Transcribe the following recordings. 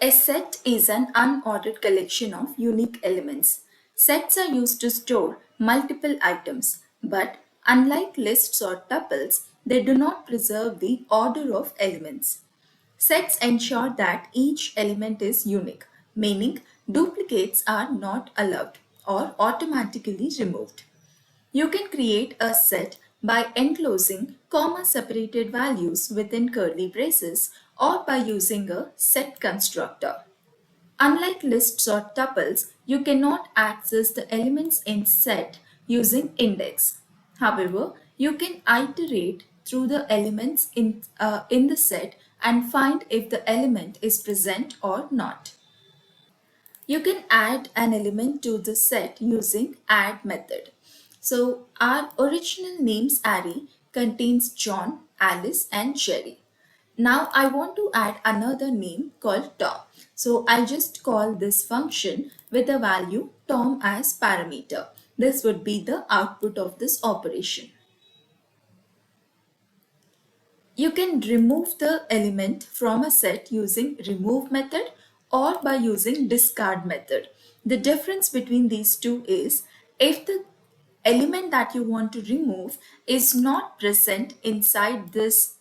A set is an unordered collection of unique elements. Sets are used to store multiple items, but unlike lists or tuples, they do not preserve the order of elements. Sets ensure that each element is unique, meaning duplicates are not allowed or automatically removed. You can create a set by enclosing comma-separated values within curly braces or by using a set constructor. Unlike lists or tuples, you cannot access the elements in set using index. However, you can iterate through the elements in the set and find if the element is present or not. You can add an element to the set using add method. So our original names array contains John, Alice and Jerry. Now I want to add another name called Tom. So I'll just call this function with a value Tom as parameter. This would be the output of this operation. You can remove the element from a set using remove method or by using discard method. The difference between these two is if the element that you want to remove is not present inside this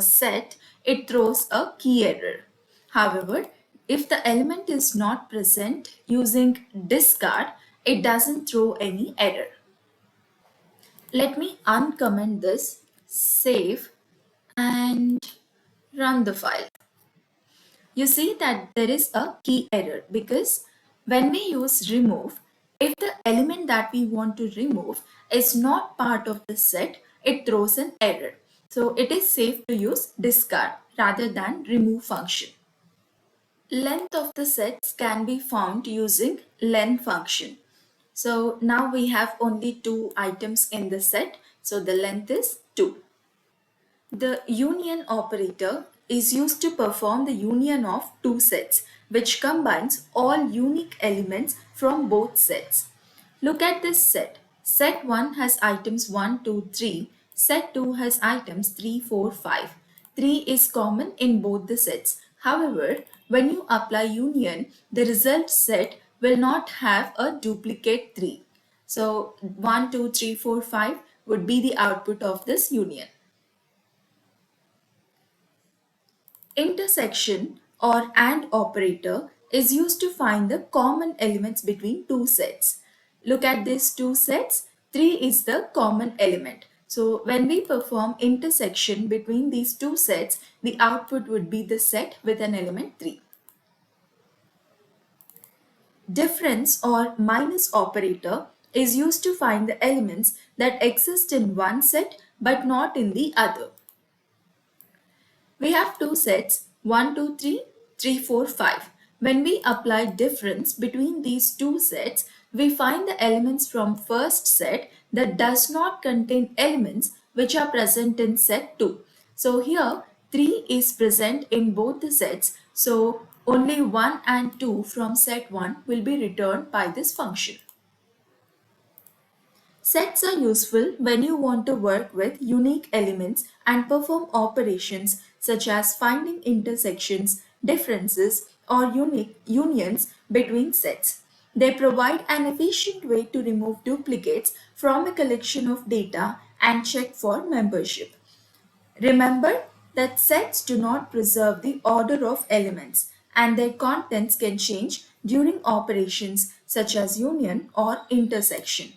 set, it throws a key error. However, if the element is not present using discard, it doesn't throw any error. Let me uncomment this, save and run the file. You see that there is a key error because when we use remove, if the element that we want to remove is not part of the set, it throws an error. So it is safe to use discard rather than remove function. Length of the sets can be found using len function. So now we have only two items in the set, so the length is 2. The union operator is used to perform the union of two sets, which combines all unique elements from both sets. Look at this set. Set 1 has items 1, 2, 3. Set 2 has items 3, 4, 5. 3 is common in both the sets. However, when you apply union, the result set will not have a duplicate 3. So 1, 2, 3, 4, 5 would be the output of this union. Intersection or AND operator is used to find the common elements between two sets. Look at these two sets. 3 is the common element. So when we perform intersection between these two sets, the output would be the set with an element 3. Difference or minus operator is used to find the elements that exist in one set but not in the other. We have two sets 1, 2, 3, 3, 4, 5. When we apply difference between these two sets, we find the elements from first set that does not contain elements which are present in set 2. So here 3 is present in both the sets. So only 1 and 2 from set 1 will be returned by this function. Sets are useful when you want to work with unique elements and perform operations such as finding intersections, differences, or unique unions between sets. They provide an efficient way to remove duplicates from a collection of data and check for membership. Remember that sets do not preserve the order of elements and their contents can change during operations such as union or intersection.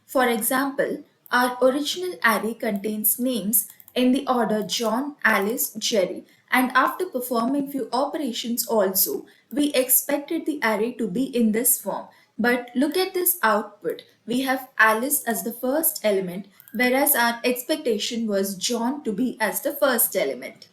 For example, our original array contains names in the order John, Alice, Jerry, and after performing few operations also, we expected the array to be in this form. But look at this output. We have Alice as the first element, whereas our expectation was John to be as the first element.